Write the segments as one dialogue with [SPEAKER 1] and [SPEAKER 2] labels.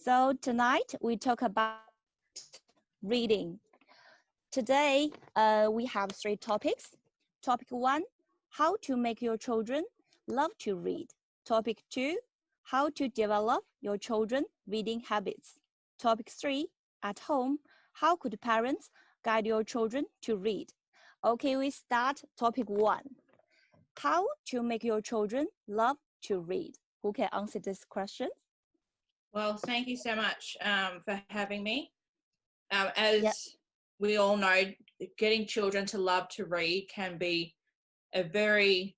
[SPEAKER 1] So tonight we talk about reading. Today we have 3 topics. Topic 1, how to make your children love to read. Topic 2, how to develop your children reading habits. Topic 3, at home, how could parents guide your children to read? Okay, we start topic 1. How to make your children love to read. Who can answer this question?
[SPEAKER 2] Well, thank you so much for having me. As we all know, getting children to love to read can be a very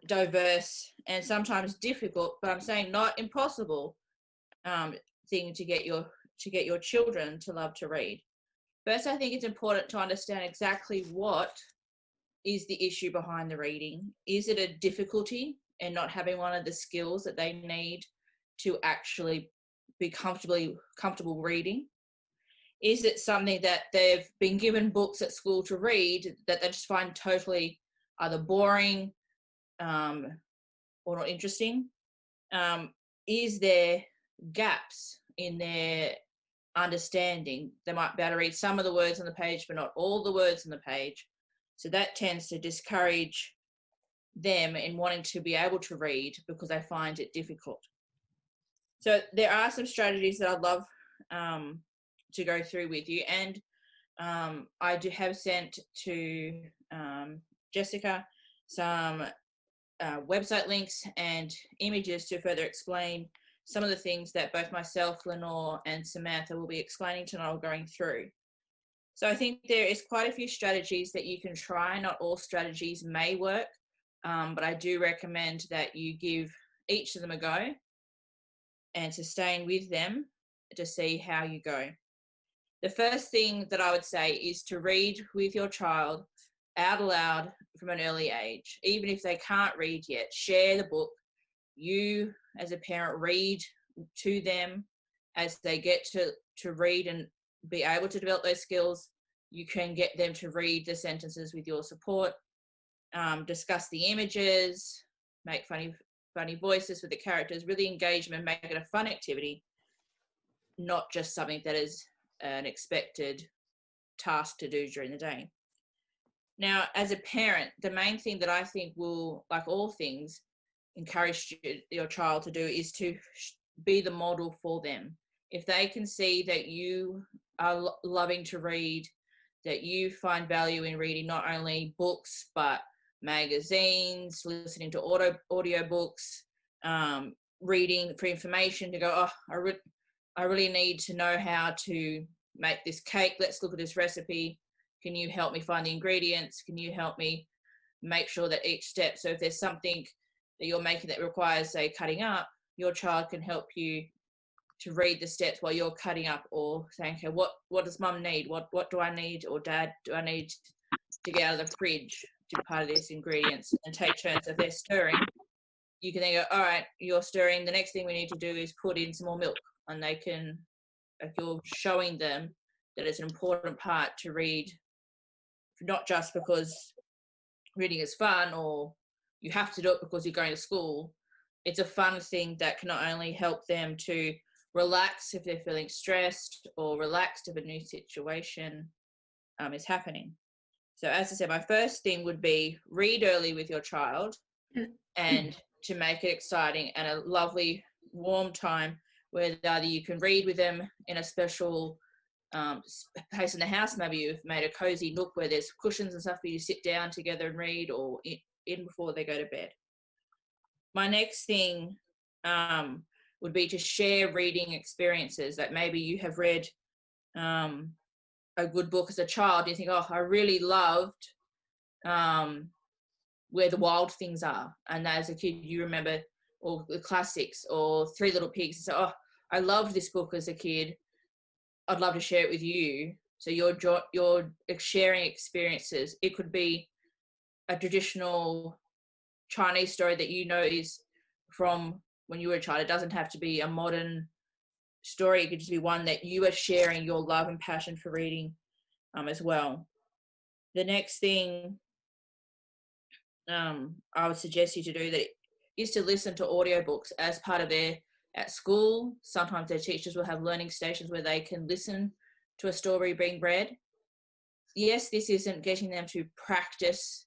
[SPEAKER 2] diverse and sometimes difficult, but I'm saying not impossible thing to get your children to love to read. First, I think it's important to understand exactly what is the issue behind the reading. Is it a difficulty in not having one of the skills that they need to actually be comfortable reading? Is it something that they've been given books at school to read that they just find totally either boring or not interesting? Is there gaps in their understanding? They might be able to read some of the words on the page, but not all the words on the page. So that tends to discourage them in wanting to be able to read because they find it difficult. So there are some strategies that I'd love to go through with you, and I do have sent to Jessica some website links and images to further explain some of the things that both myself, Lenore, and Samantha will be explaining tonight or going through. So I think there is quite a few strategies that you can try. Not all strategies may work, but I do recommend that you give each of them a go and sustain with them to see how you go. The first thing that I would say is to read with your child out loud from an early age. Even if they can't read yet, share the book. You, as a parent, read to them as they get to read and be able to develop those skills. You can get them to read the sentences with your support, discuss the images, make funny voices with the characters, really engage them and make it a fun activity, not just something that is an expected task to do during the day. Now, as a parent, the main thing that I think will, like all things, encourage your child to do is to be the model for them. If they can see that you are loving to read, that you find value in reading not only books, but magazines, listening to audio books, reading for information, to go, oh, I really need to know how to make this cake. Let's look at this recipe. Can you help me find the ingredients? Can you help me make sure that each step, so if there's something that you're making that requires, say, cutting up, your child can help you to read the steps while you're cutting up, or saying, okay, what does mum need? What do I need, or dad, do I need to get out of the fridge to be part of these ingredients, and take turns. So if they're stirring, you can then go, all right, you're stirring. The next thing we need to do is put in some more milk, and they can, like, you're showing them that it's an important part to read, not just because reading is fun or you have to do it because you're going to school. It's a fun thing that can not only help them to relax if they're feeling stressed, or relaxed if a new situation is happening. So as I said, my first thing would be read early with your child, and to make it exciting and a lovely warm time where either you can read with them in a special place in the house. Maybe you've made a cozy nook where there's cushions and stuff for you to sit down together and read, or in before they go to bed. My next thing would be to share reading experiences, that maybe you have read a good book as a child. You think, oh, I really loved Where the Wild Things Are. And as a kid, you remember all the classics, or Three Little Pigs. So, oh, I loved this book as a kid. I'd love to share it with you. So you're sharing experiences. It could be a traditional Chinese story that you know is from when you were a child. It doesn't have to be a modern story. It could just be one that you are sharing your love and passion for reading as well. The next thing I would suggest you to do that is to listen to audiobooks as part of their At school, sometimes their teachers will have learning stations where they can listen to a story being read. Yes, this isn't getting them to practice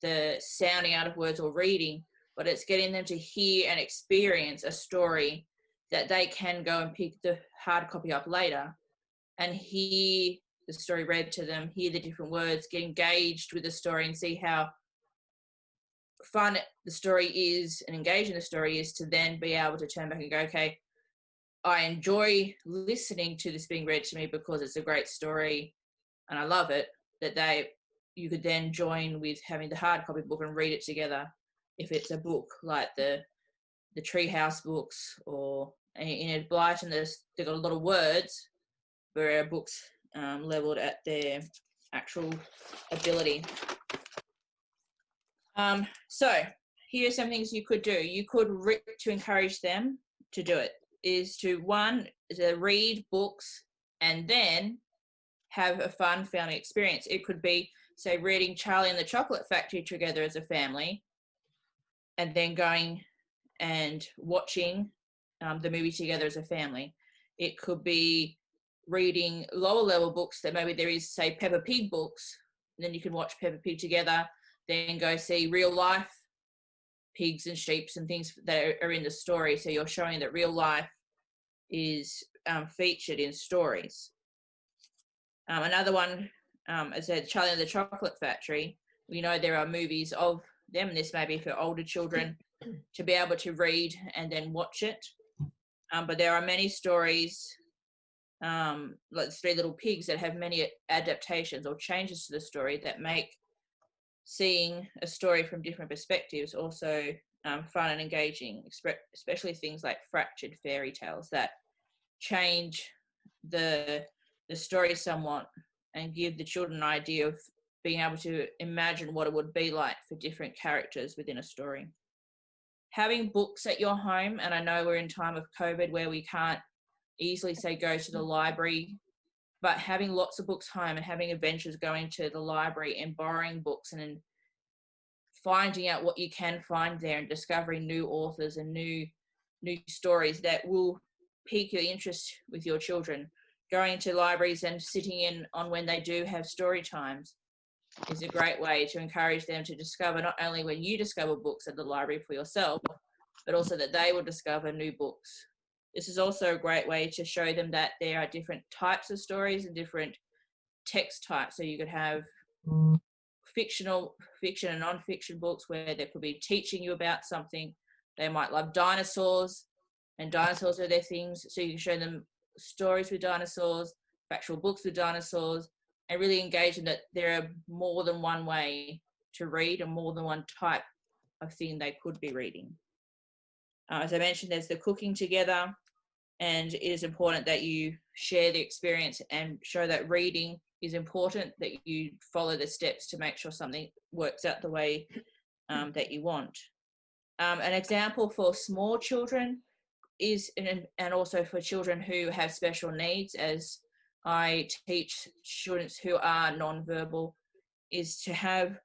[SPEAKER 2] the sounding out of words or reading, but it's getting them to hear and experience a story that they can go and pick the hard copy up later and hear the story read to them, hear the different words, get engaged with the story and see how fun the story is and engaging the story is, to then be able to turn back and go, okay, I enjoy listening to this being read to me because it's a great story and I love it, that you could then join with having the hard copy book and read it together. If it's a book like the Treehouse books, or in Blighton, they've got a lot of words, where our books leveled at their actual ability. So here are some things you could do. You could to encourage them to do it is to read books and then have a fun family experience. It could be, say, reading Charlie and the Chocolate Factory together as a family, and then going and watching the movie together as a family. It could be reading lower level books that maybe there is, say, Peppa Pig books, and then you can watch Peppa Pig together, then go see real life pigs and sheeps and things that are in the story. So you're showing that real life is featured in stories. Another one, as I said, Charlie and the Chocolate Factory. We know there are movies of them, and this may be for older children to be able to read and then watch it. But there are many stories, like the Three Little Pigs, that have many adaptations or changes to the story that make seeing a story from different perspectives also fun and engaging, especially things like fractured fairy tales that change the story somewhat and give the children an idea of being able to imagine what it would be like for different characters within a story. Having books at your home, and I know we're in time of COVID where we can't easily, say, go to the library, but having lots of books home and having adventures going to the library and borrowing books and finding out what you can find there and discovering new authors and new stories that will pique your interest with your children. Going to libraries and sitting in on when they do have story times is a great way to encourage them to discover, not only when you discover books at the library for yourself, but also that they will discover new books. This is also a great way to show them that there are different types of stories and different text types. So you could have fiction and non-fiction books where they could be teaching you about something. They might love dinosaurs, and dinosaurs are their things. So you can show them stories with dinosaurs, factual books with dinosaurs, and really engage them that there are more than one way to read and more than one type of thing they could be reading. As I mentioned, there's the cooking together, and it is important that you share the experience and show that reading is important, that you follow the steps to make sure something works out the way that you want. An example for small children is, and also for children who have special needs, as I teach students who are non-verbal, is to have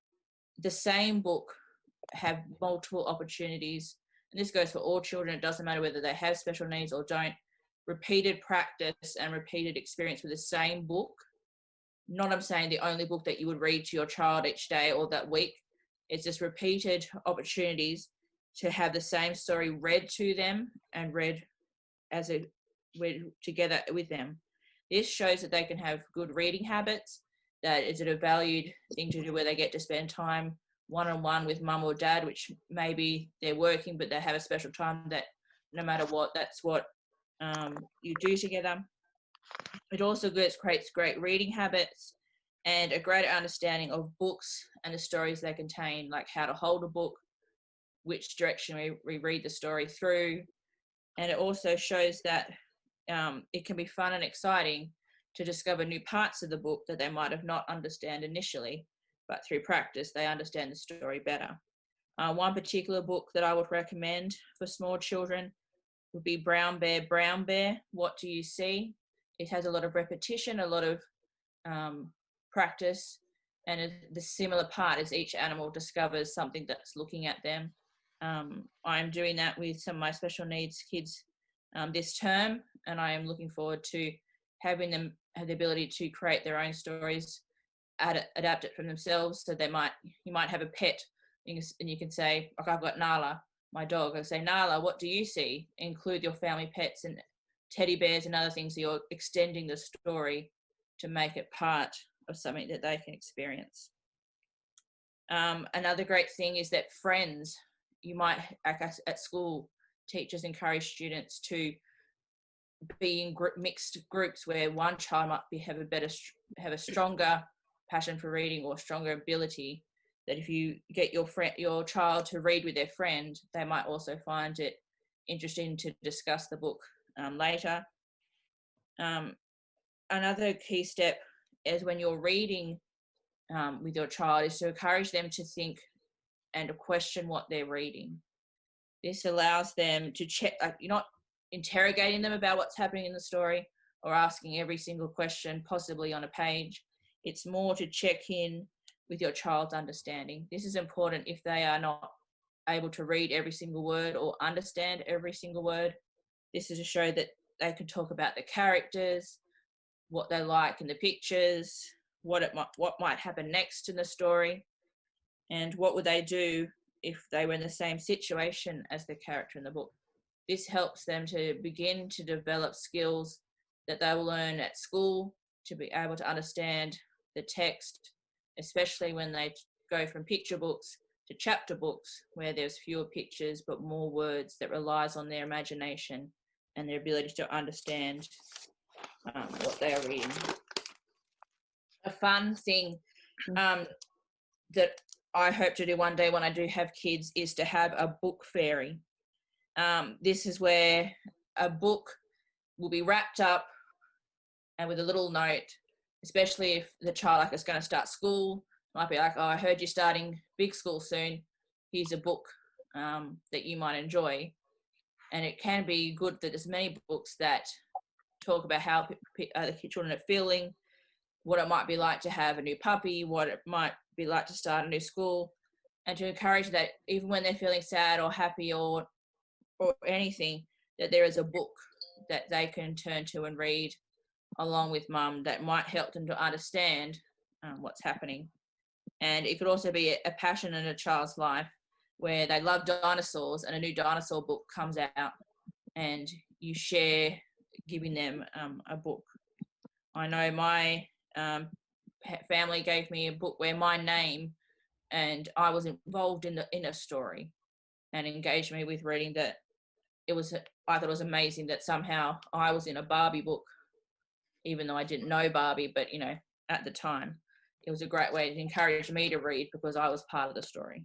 [SPEAKER 2] the same book have multiple opportunities. And this goes for all children. It doesn't matter whether they have special needs or don't. Repeated practice and repeated experience with the same book. Not, I'm saying, the only book that you would read to your child each day or that week. It's just repeated opportunities to have the same story read to them and read together with them. This shows that they can have good reading habits, that is it a valued thing to do where they get to spend time one-on-one with mum or dad, which maybe they're working, but they have a special time that no matter what, that's what you do together. It also creates great reading habits and a greater understanding of books and the stories they contain, like how to hold a book, which direction we read the story through. And it also shows that it can be fun and exciting to discover new parts of the book that they might have not understand initially, but through practice, they understand the story better. One particular book that I would recommend for small children would be Brown Bear, Brown Bear, What Do You See? It has a lot of repetition, a lot of practice, and the similar part is each animal discovers something that's looking at them. I'm doing that with some of my special needs kids this term, and I am looking forward to having them have the ability to create their own stories, adapt it from themselves. So you might have a pet, and you can say, like, I've got Nala, my dog. I say, Nala, what do you see? Include your family pets and teddy bears and other things. So you're extending the story to make it part of something that they can experience. Another great thing is that friends, you might, at school, teachers encourage students to be in mixed groups where one child might have a stronger passion for reading or stronger ability, that if you get your child to read with their friend, they might also find it interesting to discuss the book later. Another key step is when you're reading with your child is to encourage them to think and to question what they're reading. This allows them to check, like, you're not interrogating them about what's happening in the story or asking every single question possibly on a page. It's more to check in with your child's understanding. This is important if they are not able to read every single word or understand every single word. This is to show that they can talk about the characters, what they like in the pictures, what might happen next in the story, and what would they do if they were in the same situation as the character in the book. This helps them to begin to develop skills that they will learn at school, to be able to understand the text, especially when they go from picture books to chapter books, where there's fewer pictures but more words, that relies on their imagination and their ability to understand what they are reading. A fun thing that I hope to do one day when I do have kids is to have a book fairy. This is where a book will be wrapped up and with a little note, especially if the child is going to start school, might be like, oh, I heard you're starting big school soon. Here's a book that you might enjoy. And it can be good that there's many books that talk about how the children are feeling, what it might be like to have a new puppy, what it might be like to start a new school, and to encourage that even when they're feeling sad or happy or anything, that there is a book that they can turn to and read along with mum that might help them to understand what's happening. And it could also be a passion in a child's life where they love dinosaurs and a new dinosaur book comes out and you share giving them a book. I know my family gave me a book where my name, and I was involved in a story and engaged me with reading that. I thought it was amazing that somehow I was in a Barbie book, even though I didn't know Barbie, but at the time it was a great way to encourage me to read because I was part of the story.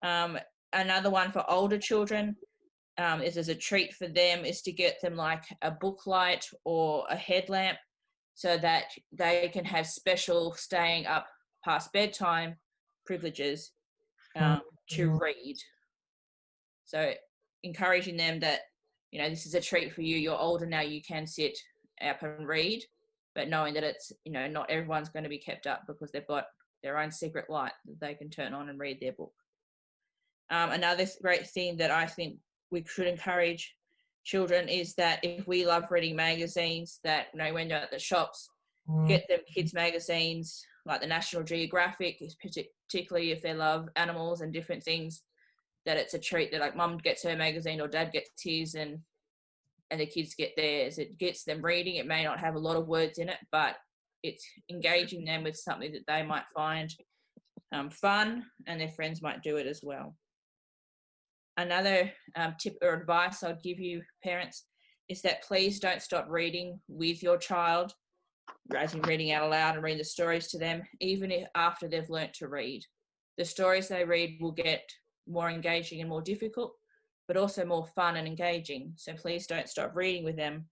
[SPEAKER 2] Another one for older children is as a treat for them is to get them like a book light or a headlamp so that they can have special staying up past bedtime privileges to read. So encouraging them that, this is a treat for you. You're older now, you can sit up and read, but knowing that it's, not everyone's going to be kept up because they've got their own secret light that they can turn on and read their book. Another great thing that I think we should encourage children is that if we love reading magazines, that, when they're at the shops, get them kids magazines like the National Geographic, particularly if they love animals and different things, that it's a treat that like mum gets her magazine or dad gets his and the kids get theirs. It gets them reading. It may not have a lot of words in it, but it's engaging them with something that they might find fun and their friends might do it as well. Another tip or advice I'd give you parents is that please don't stop reading with your child, as in reading out aloud and reading the stories to them, even if after they've learnt to read. The stories they read will get more engaging and more difficult, but also more fun and engaging. So please don't stop reading with them,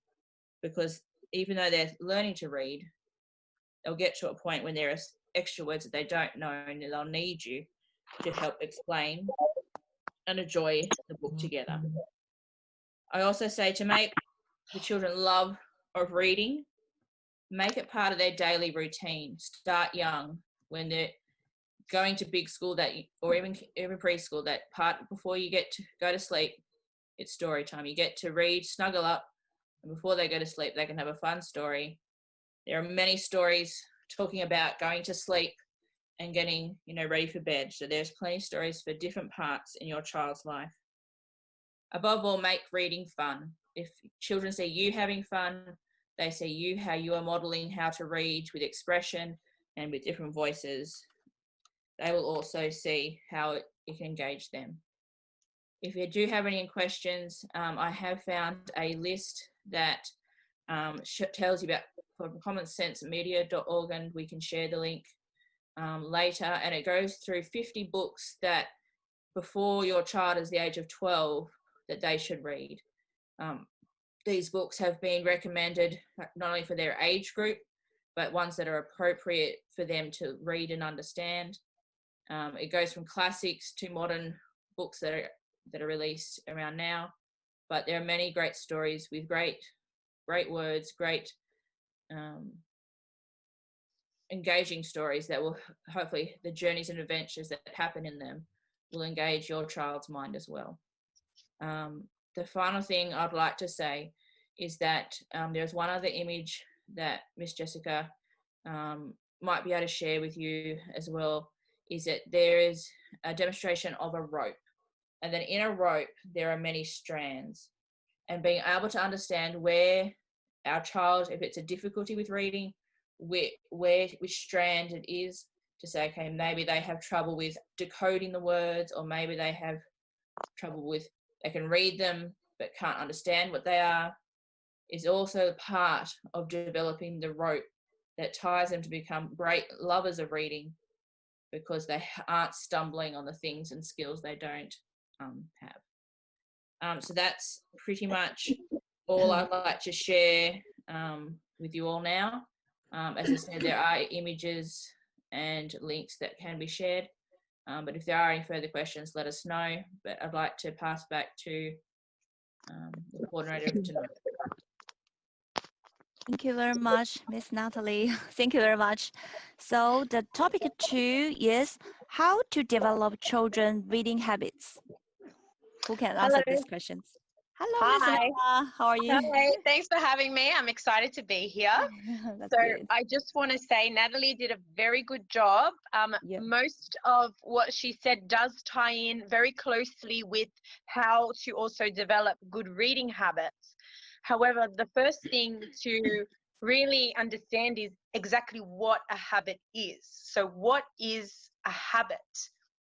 [SPEAKER 2] because even though they're learning to read, they'll get to a point when there are extra words that they don't know and they'll need you to help explain and enjoy the book together. I also say to make the children love of reading, make it part of their daily routine. Start young when they're going to big school or even preschool, that part before you get to go to sleep, it's story time. You get to read, snuggle up, and before they go to sleep, they can have a fun story. There are many stories talking about going to sleep and getting, ready for bed. So there's plenty of stories for different parts in your child's life. Above all, make reading fun. If children see you having fun, they see you how you are modeling how to read with expression and with different voices. They will also see how it can engage them. If you do have any questions, I have found a list that tells you about from commonsensemedia.org, and we can share the link later. And it goes through 50 books that before your child is the age of 12 that they should read. These books have been recommended not only for their age group, but ones that are appropriate for them to read and understand. It goes from classics to modern books that are released around now, but there are many great stories with great words, great engaging stories that will hopefully, the journeys and adventures that happen in them will engage your child's mind as well. The final thing I'd like to say is that there's one other image that Miss Jessica might be able to share with you as well, is that there is a demonstration of a rope, and then in a rope there are many strands, and being able to understand where our child, if it's a difficulty with reading, which strand it is, to say, okay, maybe they have trouble with decoding the words, or maybe they have trouble with, they can read them but can't understand what they are, is also part of developing the rope that ties them to become great lovers of reading, because they aren't stumbling on the things and skills they don't have. So that's pretty much all I'd like to share with you all now. As I said, there are images and links that can be shared, but if there are any further questions, let us know. But I'd like to pass back to the coordinator of tonight.
[SPEAKER 1] Thank you very much, Miss Natalie. Thank you very much. So the topic 2 is how to develop children reading habits. Who can answer these questions? Hello, Miss
[SPEAKER 3] Hi.
[SPEAKER 1] Samantha. How are you?
[SPEAKER 3] Hi, thanks for having me. I'm excited to be here.
[SPEAKER 1] That's
[SPEAKER 3] So
[SPEAKER 1] good.
[SPEAKER 3] I just want to say Natalie did a very good job.
[SPEAKER 1] Yep.
[SPEAKER 3] Most of what she said does tie in very closely with how to also develop good reading habits. However, the first thing to really understand is exactly what a habit is. So what is a habit?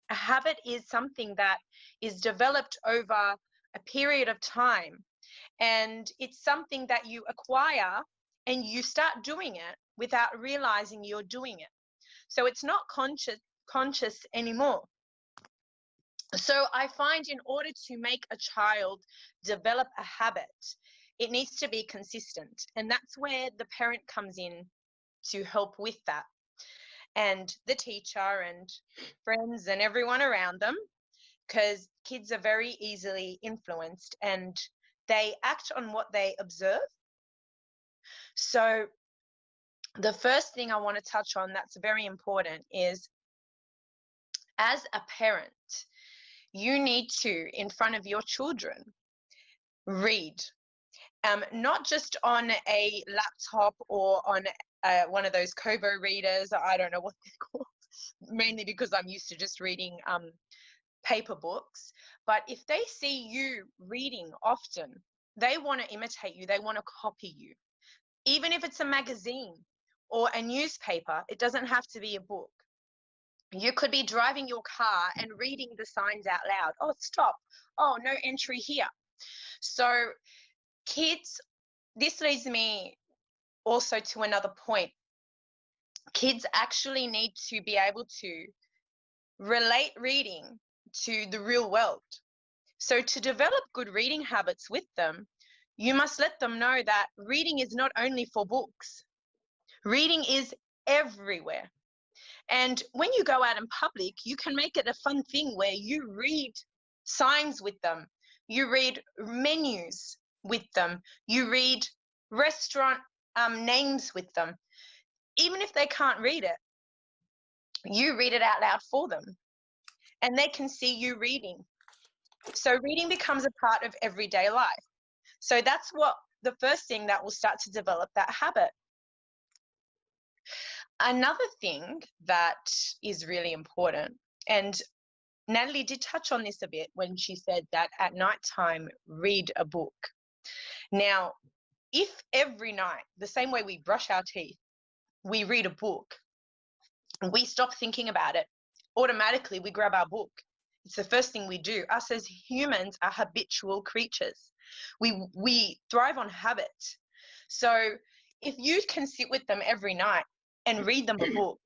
[SPEAKER 3] A habit is something that is developed over a period of time, and it's something that you acquire and you start doing it without realizing you're doing it. So it's not conscious anymore. So I find in order to make a child develop a habit, it needs to be consistent, and that's where the parent comes in to help with that, and the teacher and friends and everyone around them, because kids are very easily influenced and they act on what they observe. So the first thing I want to touch on that's very important is, as a parent, you need to, in front of your children, read. Not just on a laptop or on one of those Kobo readers, I don't know what they're called, mainly because I'm used to just reading paper books. But if they see you reading often, they want to imitate you, they want to copy you. Even if it's a magazine or a newspaper, it doesn't have to be a book. You could be driving your car and reading the signs out loud. Oh, stop. Oh, no entry here. So kids, this leads me also to another point. Kids actually need to be able to relate reading to the real world. So to develop good reading habits with them, you must let them know that reading is not only for books. Reading is everywhere. And when you go out in public, you can make it a fun thing where you read signs with them, you read menus with them, you read restaurant names with them. Even if they can't read it, you read it out loud for them, and they can see you reading. So reading becomes a part of everyday life. So that's what the first thing that will start to develop that habit. Another thing that is really important, and Natalie did touch on this a bit when she said that at nighttime, read a book. Now, if every night, the same way we brush our teeth, we read a book, we stop thinking about it, automatically we grab our book. It's the first thing we do. Us as humans are habitual creatures. We thrive on habit. So if you can sit with them every night and read them a book,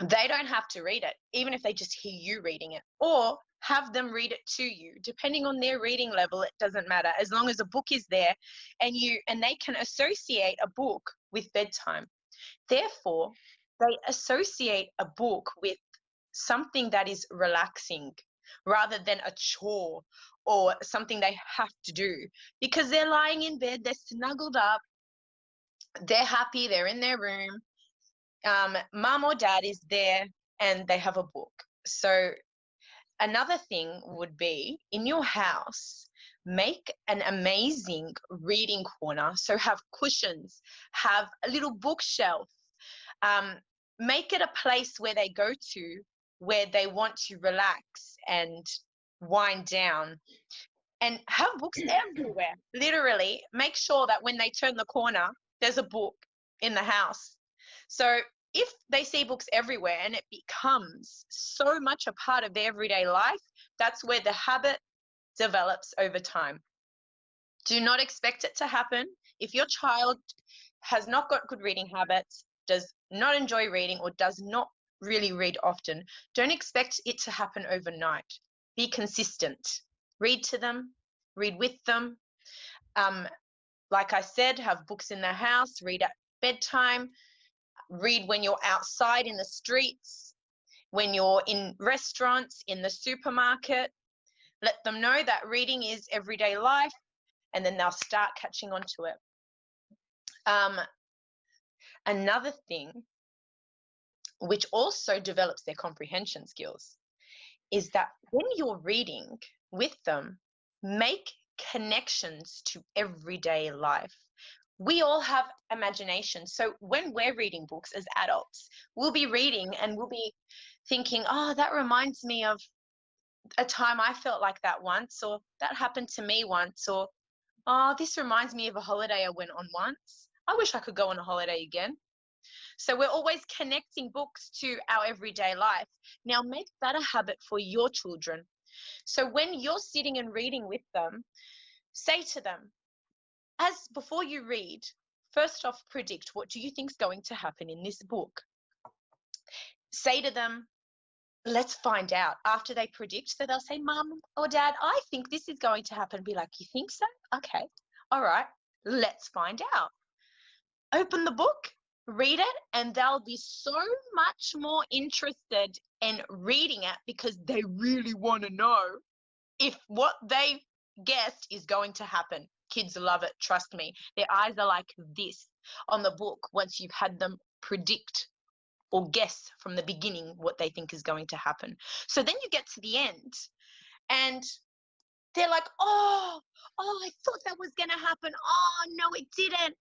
[SPEAKER 3] they don't have to read it, even if they just hear you reading it, or have them read it to you. Depending on their reading level, it doesn't matter, as long as a book is there and they can associate a book with bedtime. Therefore, they associate a book with something that is relaxing rather than a chore or something they have to do, because they're lying in bed, they're snuggled up, they're happy, they're in their room. Mum or dad is there and they have a book. So another thing would be, in your house, make an amazing reading corner. So have cushions, have a little bookshelf, make it a place where they go to where they want to relax and wind down, and have books everywhere. Literally make sure that when they turn the corner, there's a book in the house. So if they see books everywhere and it becomes so much a part of their everyday life, that's where the habit develops over time. Do not expect it to happen. If your child has not got good reading habits, does not enjoy reading, or does not really read often, don't expect it to happen overnight. Be consistent. Read to them, read with them. Like I said, have books in the house, read at bedtime, read when you're outside in the streets, when you're in restaurants, in the supermarket. Let them know that reading is everyday life, and then they'll start catching on to it. Another thing which also develops their comprehension skills is that when you're reading with them, make connections to everyday life. We all have imagination. So when we're reading books as adults, we'll be reading and we'll be thinking, oh, that reminds me of a time I felt like that once, or that happened to me once, or oh, this reminds me of a holiday I went on once. I wish I could go on a holiday again. So we're always connecting books to our everyday life. Now make that a habit for your children. So when you're sitting and reading with them, say to them, as before you read, first off, predict, what do you think is going to happen in this book? Say to them, let's find out. After they predict, so they'll say, Mum or Dad, I think this is going to happen. Be like, you think so? Okay. All right. Let's find out. Open the book, read it, and they'll be so much more interested in reading it because they really want to know if what they guessed is going to happen. Kids love it, trust me. Their eyes are like this on the book once you've had them predict or guess from the beginning what they think is going to happen. So then you get to the end and they're like, oh, I thought that was going to happen. Oh, no, it didn't.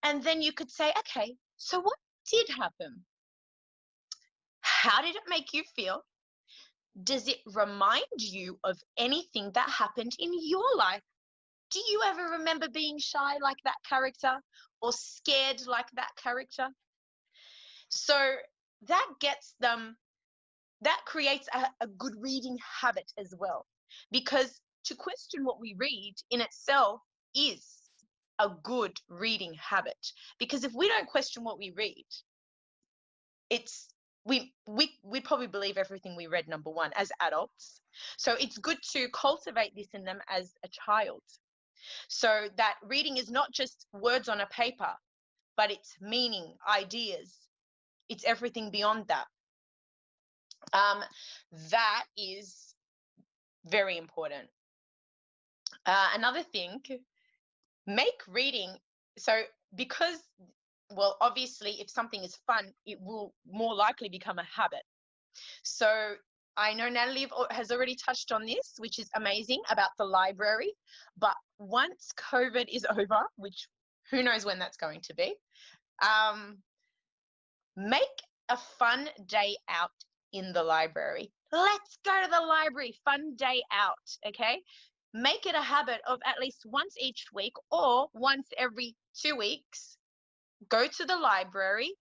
[SPEAKER 3] And then you could say, okay, so what did happen? How did it make you feel? Does it remind you of anything that happened in your life? Do you ever remember being shy like that character or scared like that character? So that gets them, that creates a good reading habit as well, because to question what we read in itself is a good reading habit. Because if we don't question what we read, we probably believe everything we read, number one, as adults. So it's good to cultivate this in them as a child, so that reading is not just words on a paper, but it's meaning, ideas, it's everything beyond that. That is very important. Another thing, make reading, so because, well, obviously if something is fun, it will more likely become a habit. So I know Natalie has already touched on this, which is amazing, about the library. But once COVID is over, which who knows when that's going to be, make a fun day out in the library. Let's go to the library, fun day out, okay? Make it a habit of at least once each week or once every 2 weeks, go to the library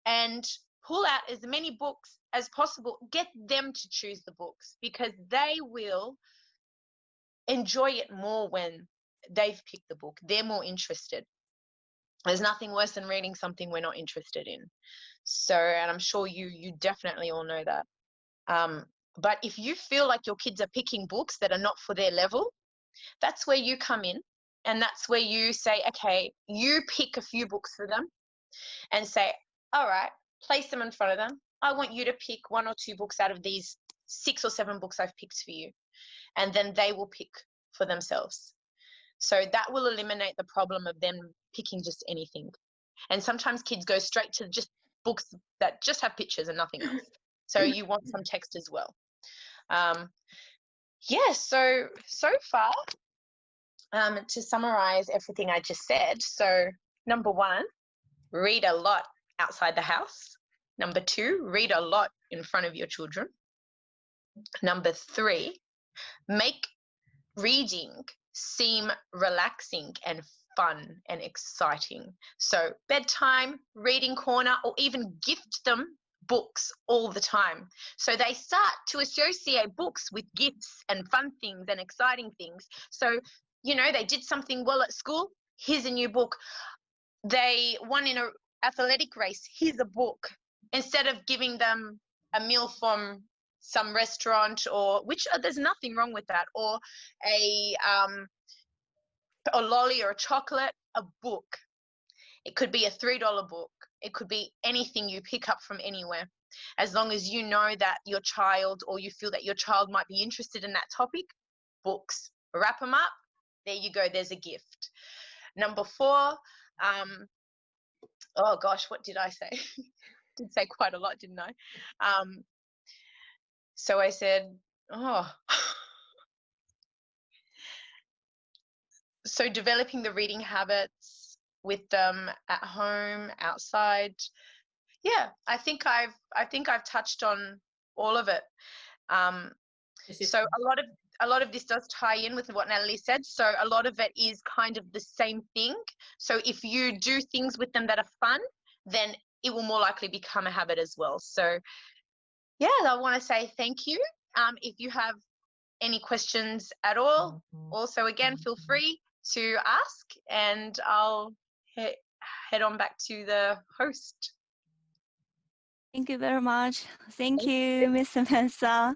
[SPEAKER 3] and pull out as many books as possible. Get them to choose the books because they will enjoy it more when they've picked the book. They're more interested. There's nothing worse than reading something we're not interested in. So, and I'm sure you definitely all know that. But if you feel like your kids are picking books that are not for their level, that's where you come in, and that's where you say, okay, you pick a few books for them and say, all right, place them in front of them. I want you to pick 1 or 2 books out of these 6 or 7 books I've picked for you. And then they will pick for themselves. So that will eliminate the problem of them picking just anything. And sometimes kids go straight to just books that just have pictures and nothing else. So you want some text as well. Yeah, so far, to summarize everything I just said, so number 1, read a lot outside the house. Number 2, read a lot in front of your children. Number 3, make reading seem relaxing and fun and exciting. So bedtime, reading corner, or even gift them books all the time. So they start to associate books with gifts and fun things and exciting things. So, you know, they did something well at school, here's a new book. They won in an athletic race, here's a book. Instead of giving them a meal from some restaurant, or which there's nothing wrong with that, or a lolly or a chocolate, a book. It could be a $3 book. It could be anything you pick up from anywhere, as long as you know that your child, or you feel that your child might be interested in that topic. Books, wrap them up. There you go. There's a gift. Number 4. Oh gosh, what did I say? Did say quite a lot, didn't I? So I said, so developing the reading habits with them at home, outside. Yeah, I think I've touched on all of it. So a lot of this does tie in with what Natalie said. So a lot of it is kind of the same thing. So if you do things with them that are fun, then it will more likely become a habit as well. So yeah, I want to say thank you. If you have any questions at all, also again, feel free to ask, and I'll head on back to the host.
[SPEAKER 1] Thank you very much. Thank you, Miss Samantha.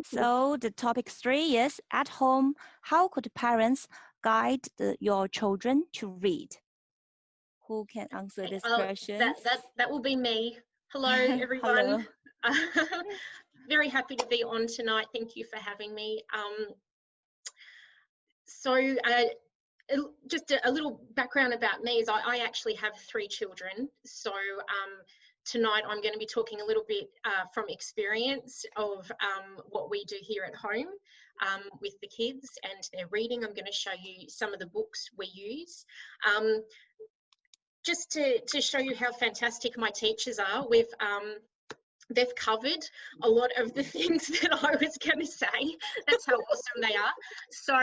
[SPEAKER 1] So the topic 3 is at home. How could parents guide your children to read? Who can answer this question?
[SPEAKER 4] That will be me. Hello, everyone.
[SPEAKER 1] Hello.
[SPEAKER 4] Very happy to be on tonight. Thank you for having me. So just a little background about me is I actually have 3 children. So tonight I'm going to be talking a little bit from experience of what we do here at home with the kids and their reading. I'm going to show you some of the books we use. Just to show you how fantastic my teachers are, they've covered a lot of the things that I was going to say. That's how awesome they are. So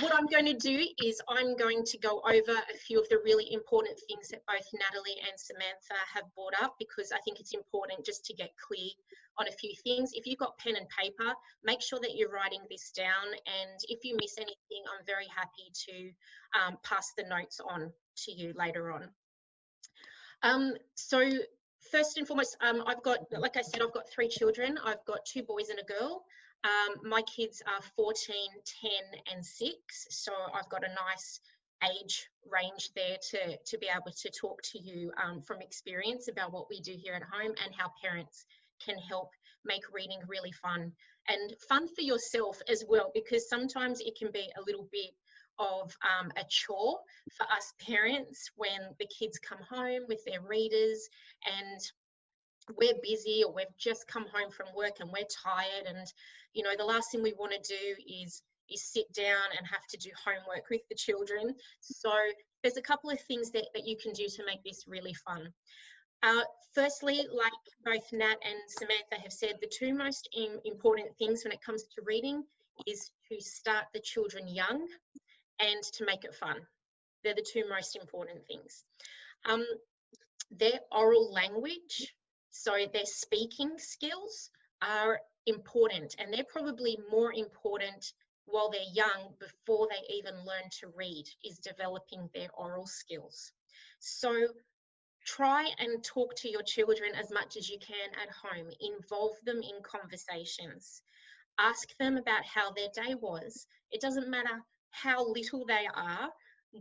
[SPEAKER 4] what I'm going to do is I'm going to go over a few of the really important things that both Natalie and Samantha have brought up, because I think it's important just to get clear on a few things. If you've got pen and paper, make sure that you're writing this down, and if you miss anything, I'm very happy to pass the notes on to you later on. So first and foremost, I've got, like I said, I've got 3 children. I've got 2 boys and a girl. My kids are 14, 10 and 6. So I've got a nice age range there to be able to talk to you from experience about what we do here at home and how parents can help make reading really fun, and fun for yourself as well, because sometimes it can be a little bit of a chore for us parents when the kids come home with their readers, and we're busy or we've just come home from work and we're tired, and you know, the last thing we want to do is sit down and have to do homework with the children. So there's a couple of things that you can do to make this really fun. Firstly, like both Nat and Samantha have said, the two most important things when it comes to reading is to start the children young and to make it fun. They're the two most important things. Their oral language, so their speaking skills, are important, and they're probably more important while they're young, before they even learn to read, is developing their oral skills. So try and talk to your children as much as you can at home. Involve them in conversations. Ask them about how their day was. It doesn't matter how little they are.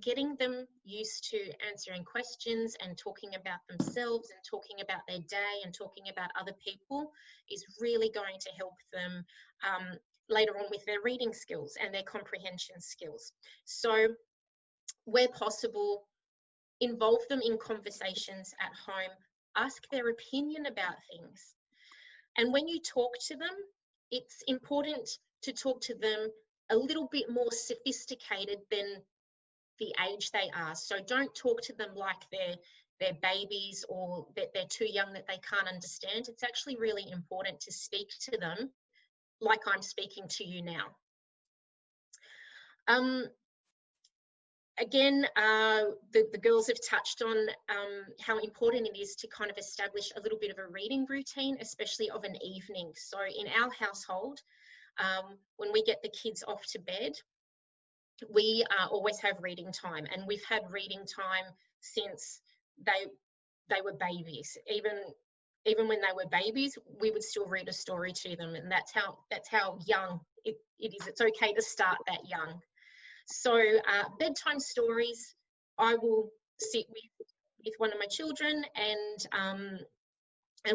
[SPEAKER 4] Getting them used to answering questions and talking about themselves and talking about their day and talking about other people is really going to help them later on with their reading skills and their comprehension skills. So where possible, involve them in conversations at home. Ask their opinion about things. And when you talk to them, it's important to talk to them a little bit more sophisticated than the age they are. So don't talk to them like they're babies or that they're too young that they can't understand. It's actually really important to speak to them like I'm speaking to you now. Again, the girls have touched on how important it is to kind of establish a little bit of a reading routine, especially of an evening. So in our household, when we get the kids off to bed, we always have reading time, and we've had reading time since they were babies. Even when they were babies, we would still read a story to them, and that's how young it is. It's okay to start that young. So bedtime stories, I will sit with one of my children, and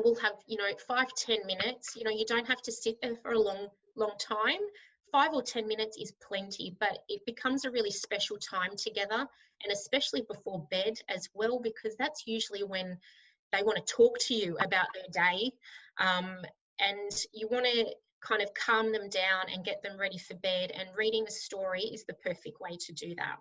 [SPEAKER 4] we'll have, you know, 5-10 minutes. You know, you don't have to sit there for a long time. 5 or 10 minutes is plenty, but it becomes a really special time together, and especially before bed as well, because that's usually when they want to talk to you about their day, and you want to kind of calm them down and get them ready for bed, and reading a story is the perfect way to do that.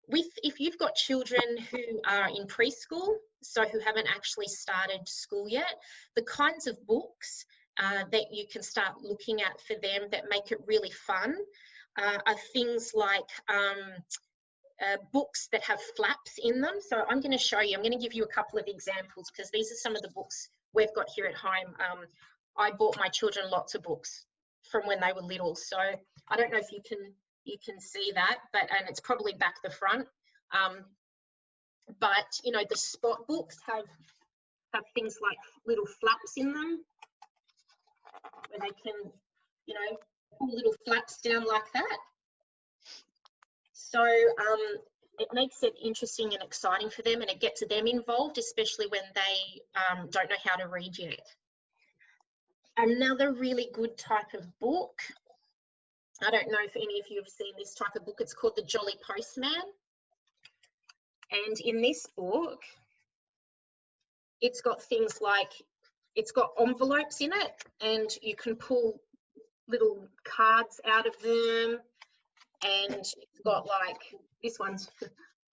[SPEAKER 4] If you've got children who are in preschool, so who haven't actually started school yet, the kinds of books that you can start looking at for them that make it really fun are things like books that have flaps in them. So I'm going to show you, I'm going to give you a couple of examples, because these are some of the books we've got here at home. I bought my children lots of books from when they were little, so I don't know if you can see that, and it's probably back the front. But you know, the spot books have things like little flaps in them, where they can, you know, pull little flaps down like that. So it makes it interesting and exciting for them, and it gets them involved, especially when they don't know how to read yet. Another really good type of book, I don't know if any of you have seen this type of book, it's called The Jolly Postman. And in this book, it's got things like, it's got envelopes in it, and you can pull little cards out of them, and it's got like, this one's,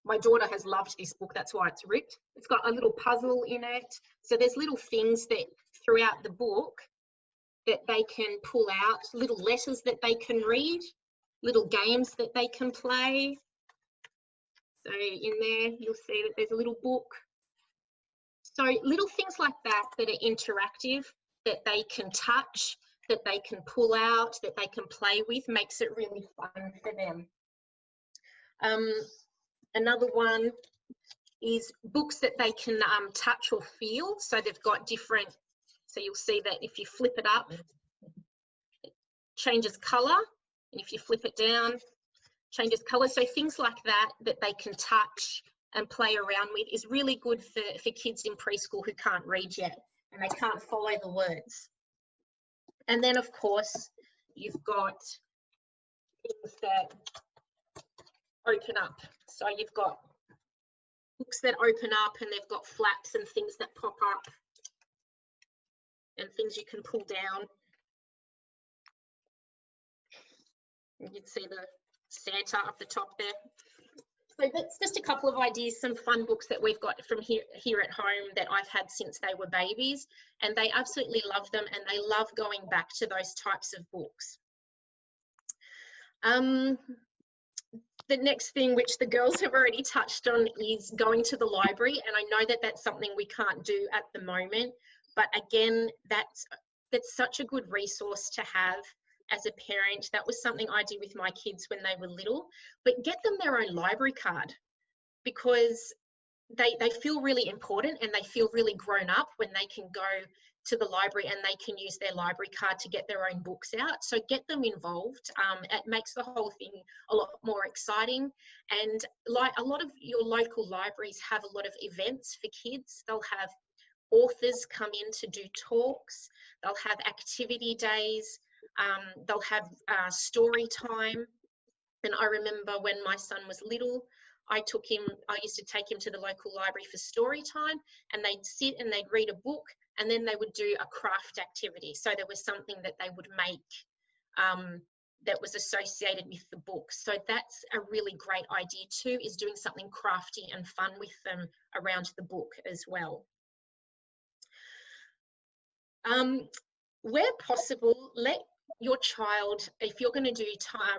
[SPEAKER 4] my daughter has loved this book, that's why it's ripped. It's got a little puzzle in it. So there's little things that throughout the book that they can pull out, little letters that they can read, little games that they can play. So in there, you'll see that there's a little book. So little things like that that are interactive, that they can touch, that they can pull out, that they can play with, makes it really fun for them. Another one is books that they can touch or feel. So they've got different, so you'll see that if you flip it up, it changes colour, and if you flip it down, changes colour. So things like that that they can touch and play around with is really good for kids in preschool who can't read yet and they can't follow the words. And then of course you've got things that open up. So you've got books that open up and they've got flaps and things that pop up and things you can pull down. You can see the Santa up the top there. So that's just a couple of ideas, some fun books that we've got from here at home that I've had since they were babies, and they absolutely love them and they love going back to those types of books. The next thing, which the girls have already touched on, is going to the library, and I know that that's something we can't do at the moment, but again, that's such a good resource to have as a parent. That was something I did with my kids when they were little. But get them their own library card, because they feel really important and they feel really grown up when they can go to the library and they can use their library card to get their own books out. So get them involved. It makes the whole thing a lot more exciting. And like a lot of your local libraries have a lot of events for kids. They'll have authors come in to do talks. They'll have activity days. They'll have story time. And I remember when my son was little, I used to take him to the local library for story time, and they'd sit and they'd read a book, and then they would do a craft activity. So there was something that they would make that was associated with the book. So that's a really great idea too, is doing something crafty and fun with them around the book as well. Where possible, let your child, if you're going to do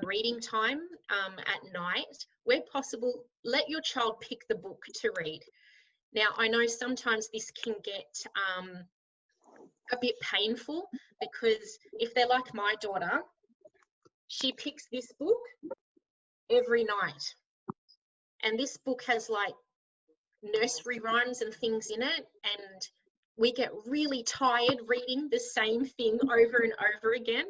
[SPEAKER 4] reading time at night, where possible, let your child pick the book to read. Now, I know sometimes this can get a bit painful, because if they're like my daughter, she picks this book every night. And this book has like nursery rhymes and things in it, and we get really tired reading the same thing over and over again.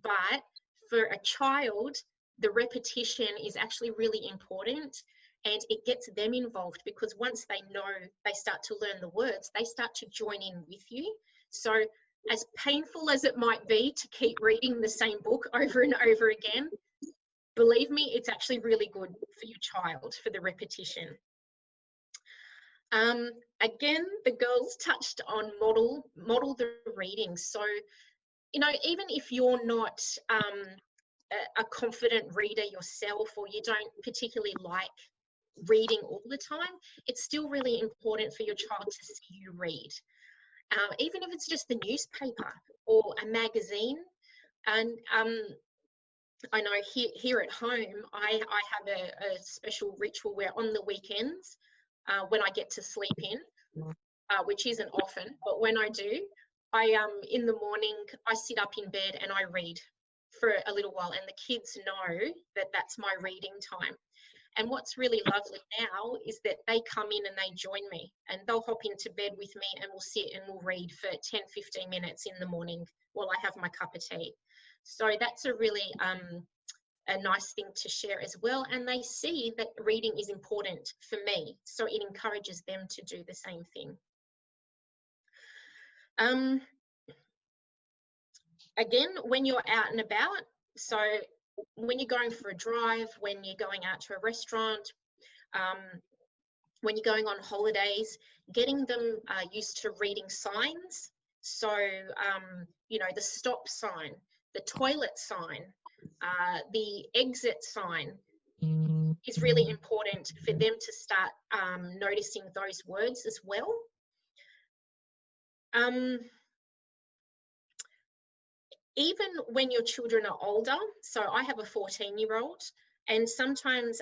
[SPEAKER 4] But for a child, the repetition is actually really important, and it gets them involved, because once they know, they start to learn the words, they start to join in with you. So as painful as it might be to keep reading the same book over and over again, believe me, it's actually really good for your child, for the repetition. Again, the girls touched on model the reading. So, you know, even if you're not a confident reader yourself, or you don't particularly like reading all the time, it's still really important for your child to see you read. Even if it's just the newspaper or a magazine. And I know here at home, I have a special ritual where on the weekends, when I get to sleep in, which isn't often, but when I do, in the morning, I sit up in bed and I read for a little while, and the kids know that that's my reading time. And what's really lovely now is that they come in and they join me, and they'll hop into bed with me, and we'll sit and we'll read for 10-15 minutes in the morning while I have my cup of tea. So that's a really a nice thing to share as well, and they see that reading is important for me, so it encourages them to do the same thing. Again, when you're out and about, so when you're going for a drive, when you're going out to a restaurant, when you're going on holidays, getting them used to reading signs. So, you know, the stop sign, the toilet sign, the exit sign is really important for them to start noticing those words as well. Even when your children are older, so I have a 14-year-old, and sometimes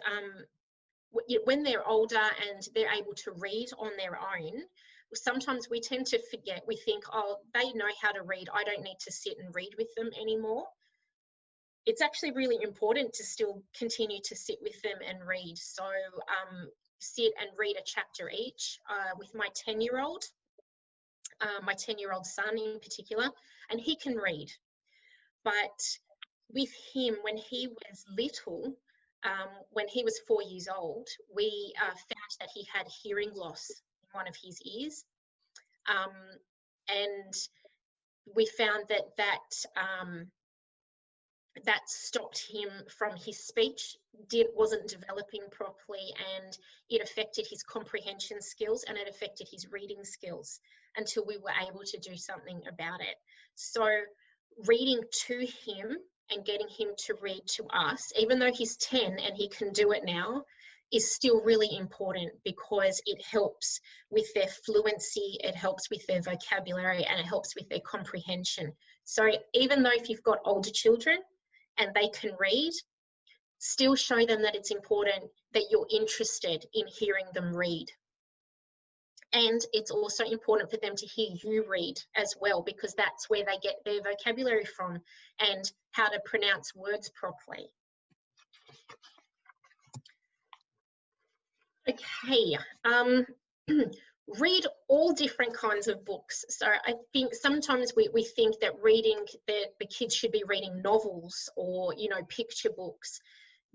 [SPEAKER 4] when they're older and they're able to read on their own, sometimes we tend to forget. We think, oh, they know how to read, I don't need to sit and read with them anymore. It's actually really important to still continue to sit with them and read. So sit and read a chapter each with my 10-year-old, my 10-year-old son in particular, and he can read. But with him, when he was little, when he was 4 years old, we found that he had hearing loss in one of his ears. And we found that that stopped him from his speech, wasn't developing properly, and it affected his comprehension skills and it affected his reading skills until we were able to do something about it. So reading to him and getting him to read to us, even though he's 10 and he can do it now, is still really important because it helps with their fluency, it helps with their vocabulary, and it helps with their comprehension. So even though if you've got older children and they can read, still show them that it's important that you're interested in hearing them read. And it's also important for them to hear you read as well, because that's where they get their vocabulary from and how to pronounce words properly. Okay, read all different kinds of books. So I think sometimes we think that the kids should be reading novels or, you know, picture books.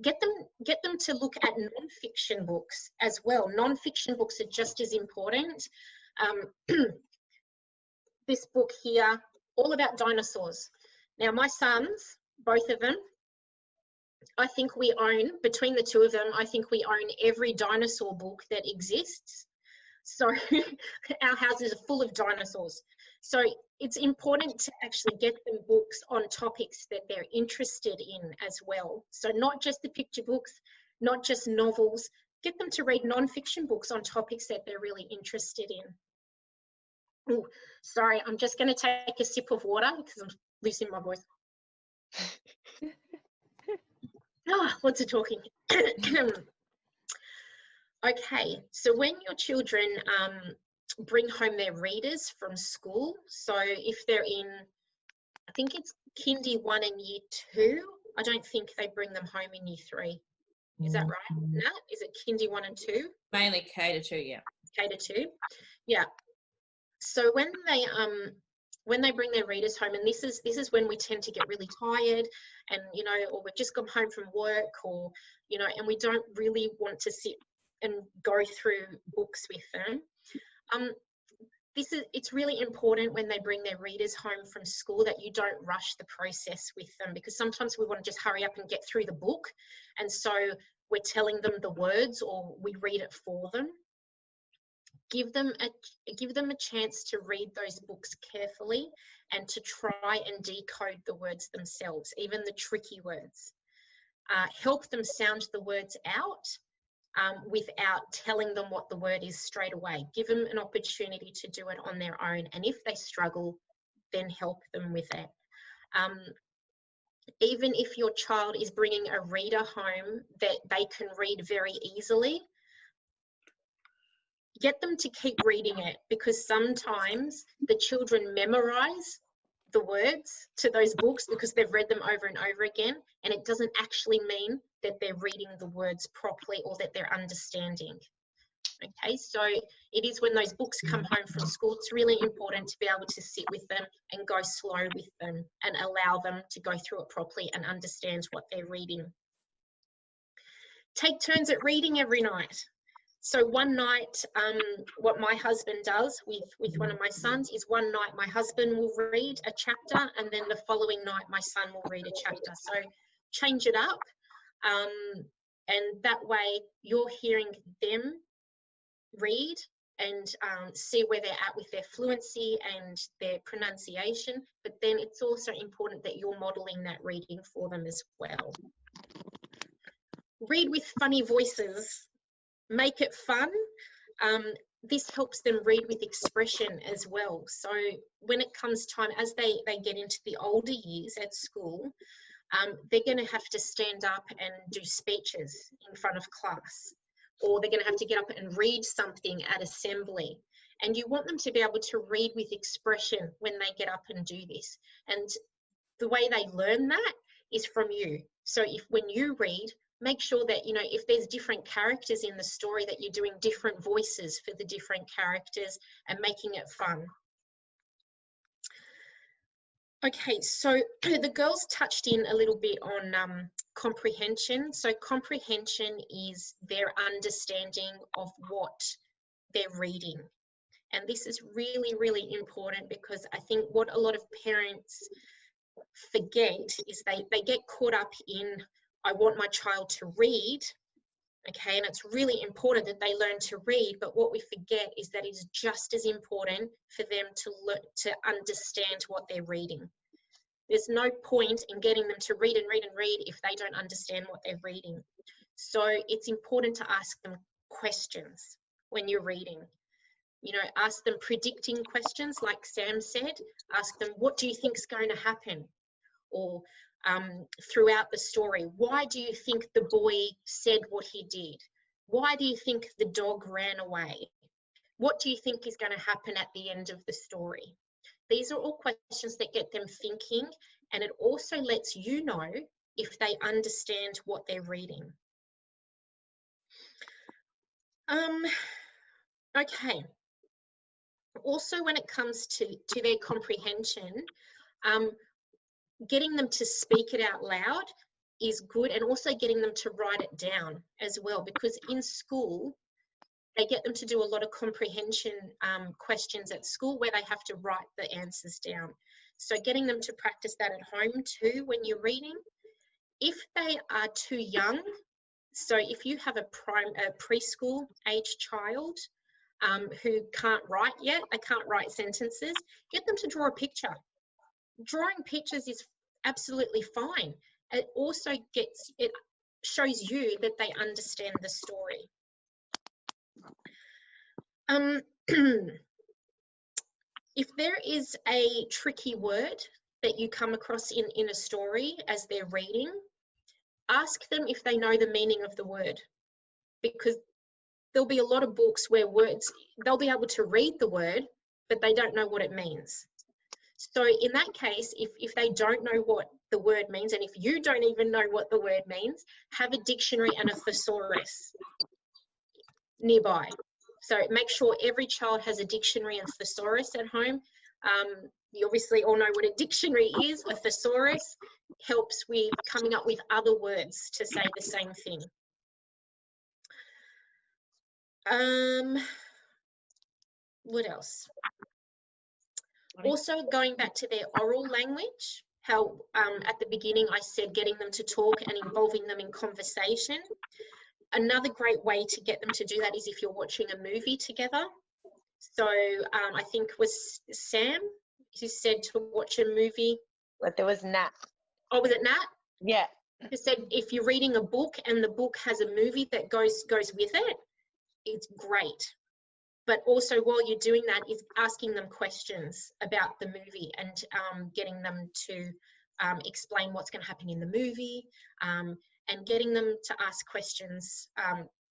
[SPEAKER 4] Get them to look at non-fiction books as well. Non-fiction books are just as important. This book here, all about dinosaurs. Now my sons, both of them, I think we own, between the two of them, I think we own every dinosaur book that exists. So our houses are full of dinosaurs. So it's important to actually get them books on topics that they're interested in as well. So not just the picture books, not just novels, get them to read non-fiction books on topics that they're really interested in. Oh, sorry, I'm just going to take a sip of water because I'm losing my voice. Lots of talking. Okay, so when your children bring home their readers from school, so if they're in, I think it's Kindy 1 and Year 2, I don't think they bring them home in Year 3. Is that right, Nat? Is it Kindy 1 and 2?
[SPEAKER 2] Mainly K to 2, yeah.
[SPEAKER 4] K to 2, yeah. So when they bring their readers home, and this is when we tend to get really tired, and you know, or we've just come home from work, or you know, and we don't really want to sit and go through books with them. It's really important when they bring their readers home from school that you don't rush the process with them, because sometimes we want to just hurry up and get through the book, and so we're telling them the words or we read it for them. Give them a chance to read those books carefully and to try and decode the words themselves, even the tricky words. Help them sound the words out without telling them what the word is straight away. Give them an opportunity to do it on their own, and if they struggle, then help them with it. Even if your child is bringing a reader home that they can read very easily, get them to keep reading it, because sometimes the children memorize the words to those books because they've read them over and over again, and it doesn't actually mean that they're reading the words properly or that they're understanding. Okay, so it is when those books come home from school, it's really important to be able to sit with them and go slow with them and allow them to go through it properly and understand what they're reading. Take turns at reading every night. So one night, what my husband does with one of my sons is one night my husband will read a chapter, and then the following night my son will read a chapter. So change it up, and that way you're hearing them read and see where they're at with their fluency and their pronunciation, but then it's also important that you're modelling that reading for them as well. Read with funny voices. Make it fun. This helps them read with expression as well. So when it comes time, as they get into the older years at school, they're going to have to stand up and do speeches in front of class, or they're going to have to get up and read something at assembly. And you want them to be able to read with expression when they get up and do this. And the way they learn that is from you. So when you read, make sure that, you know, if there's different characters in the story, that you're doing different voices for the different characters and making it fun. Okay, so the girls touched in a little bit on comprehension. So comprehension is their understanding of what they're reading. And this is really, really important, because I think what a lot of parents forget is they get caught up in, I want my child to read, okay, and it's really important that they learn to read, but what we forget is that it's just as important for them to understand what they're reading. There's no point in getting them to read and read and read if they don't understand what they're reading. So it's important to ask them questions when you're reading. You know, ask them predicting questions, like Sam said. Ask them, what do you think is going to happen? Or throughout the story, why do you think the boy said what he did? Why do you think the dog ran away? What do you think is going to happen at the end of the story? These are all questions that get them thinking, and it also lets you know if they understand what they're reading. Okay. Also, when it comes to their comprehension, getting them to speak it out loud is good, and also getting them to write it down as well, because in school, they get them to do a lot of comprehension questions at school where they have to write the answers down. So getting them to practice that at home too when you're reading. If they are too young, so if you have a preschool age child who can't write yet, they can't write sentences, get them to draw a picture. Drawing pictures is absolutely fine. It also shows you that they understand the story. If there is a tricky word that you come across in a story as they're reading, ask them if they know the meaning of the word, because there'll be a lot of books where they'll be able to read the word, but they don't know what it means. So in that case, if they don't know what the word means, and if you don't even know what the word means, have a dictionary and a thesaurus nearby. So make sure every child has a dictionary and thesaurus at home. You obviously all know what a dictionary is. A thesaurus helps with coming up with other words to say the same thing. What else? Also, going back to their oral language, how at the beginning I said getting them to talk and involving them in conversation. Another great way to get them to do that is if you're watching a movie together. So I think it was Sam who said to watch a movie.
[SPEAKER 3] But there was Nat.
[SPEAKER 4] Oh, was it Nat?
[SPEAKER 3] Yeah.
[SPEAKER 4] Who said if you're reading a book and the book has a movie that goes with it, it's great. But also while you're doing that is asking them questions about the movie and getting them to explain what's going to happen in the movie, and getting them to ask questions,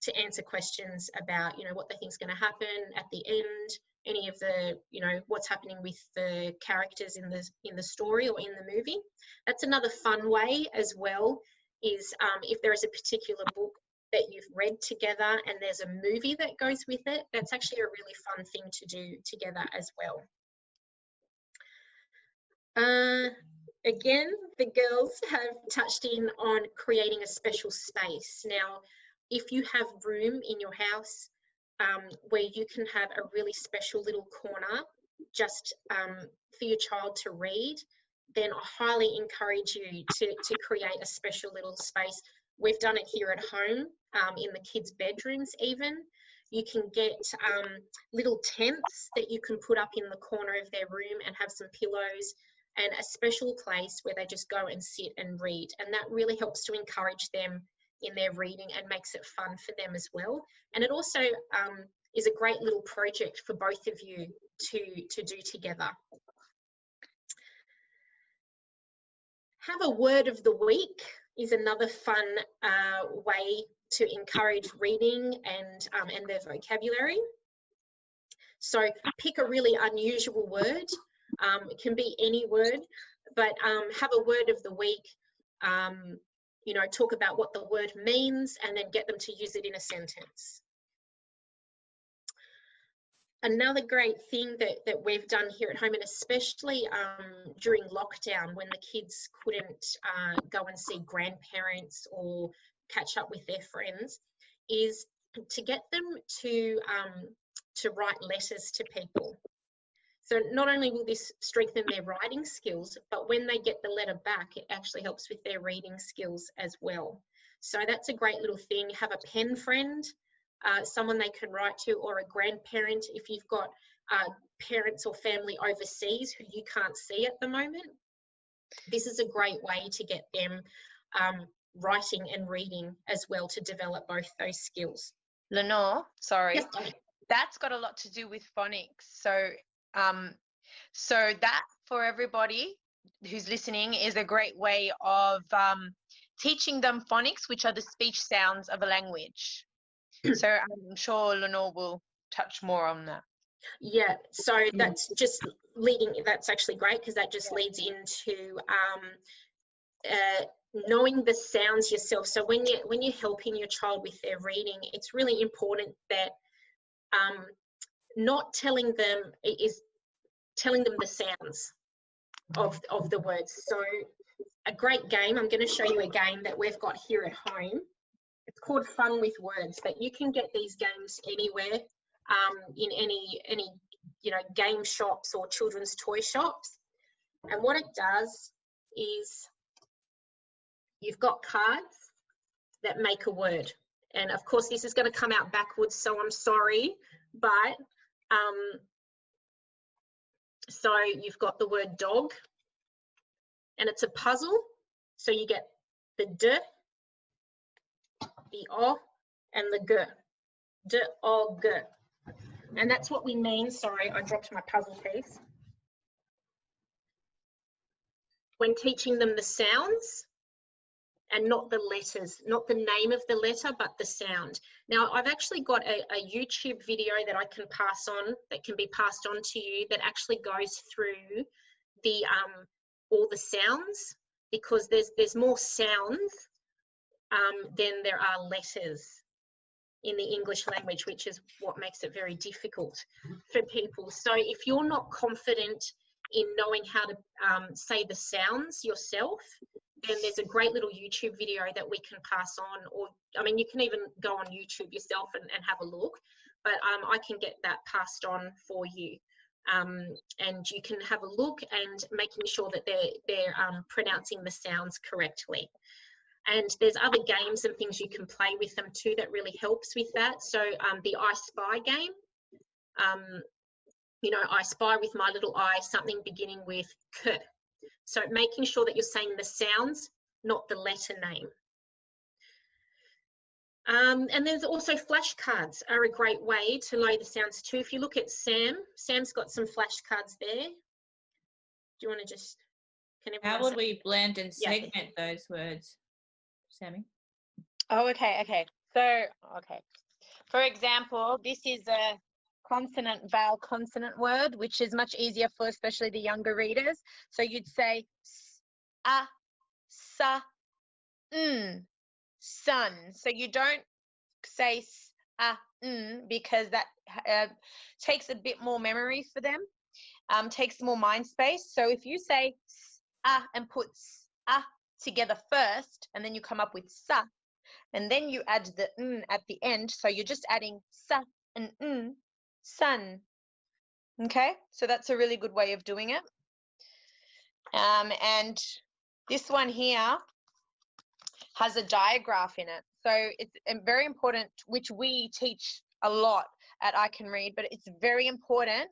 [SPEAKER 4] to answer questions about, you know, what they think is going to happen at the end, any of the, you know, what's happening with the characters in the story or in the movie. That's another fun way as well, is if there is a particular book that you've read together and there's a movie that goes with it, that's actually a really fun thing to do together as well. Again, the girls have touched in on creating a special space. Now, if you have room in your house where you can have a really special little corner just for your child to read, then I highly encourage you to create a special little space. We've done it here at home, in the kids' bedrooms even. You can get little tents that you can put up in the corner of their room and have some pillows and a special place where they just go and sit and read. And that really helps to encourage them in their reading and makes it fun for them as well. And it also is a great little project for both of you to do together. Have a word of the week is another fun way to encourage reading and their vocabulary. So pick a really unusual word. It can be any word, but have a word of the week. You know, talk about what the word means and then get them to use it in a sentence. Another great thing that we've done here at home, and especially during lockdown when the kids couldn't go and see grandparents or catch up with their friends, is to get them to write letters to people. So not only will this strengthen their writing skills, but when they get the letter back, it actually helps with their reading skills as well. So that's a great little thing. Have a pen friend, someone they can write to, or a grandparent if you've got parents or family overseas who you can't see at the moment. This is a great way to get them writing and reading as well, to develop both those skills.
[SPEAKER 3] Lenore, sorry.
[SPEAKER 4] Yes, Danny.
[SPEAKER 3] That's got a lot to do with phonics. So so that, for everybody who's listening, is a great way of teaching them phonics, which are the speech sounds of a language. So I'm sure Lenore will touch more on that.
[SPEAKER 4] Yeah, so that's just leading, that's actually great, because that just leads into knowing the sounds yourself. So when you're helping your child with their reading, it's really important that not telling them, is telling them the sounds of the words. So a great game, I'm going to show you a game that we've got here at home. It's called Fun with Words, but you can get these games anywhere, in any game shops or children's toy shops. And what it does is, you've got cards that make a word, and of course this is going to come out backwards, so I'm sorry, but so you've got the word dog, and it's a puzzle. So you get the D, the O, and the G. D, O, G. And that's what we mean, sorry, I dropped my puzzle piece. When teaching them the sounds, and not the letters, not the name of the letter, but the sound. Now, I've actually got a YouTube video that I can pass on, that can be passed on to you, that actually goes through the all the sounds, because there's more sounds than there are letters in the English language, which is what makes it very difficult for people. So if you're not confident in knowing how to say the sounds yourself, then there's a great little YouTube video that we can pass on, or I mean, you can even go on YouTube yourself and have a look, but I can get that passed on for you, and you can have a look and making sure that they're pronouncing the sounds correctly. And there's other games and things you can play with them too that really helps with that. So the I Spy game, I spy with my little eye something beginning with K. So making sure that you're saying the sounds, not the letter name. And there's also flashcards are a great way to know the sounds too. If you look at Sam's got some flashcards there. Do you want to just, can everyone
[SPEAKER 2] How would we blend and
[SPEAKER 4] Yeah.
[SPEAKER 2] segment those words, Sammy?
[SPEAKER 3] Oh, okay. So, for example, this is a consonant vowel consonant word, which is much easier for especially the younger readers. So you'd say a, sa, sun. So you don't say a, because that takes a bit more memory for them, takes more mind space. So if you say a and put a together first, and then you come up with sa, and then you add the at the end, so you're just adding sa and sun. Okay, so that's a really good way of doing it. And this one here has a diagraph in it, so it's very important, which we teach a lot at I Can Read, but it's very important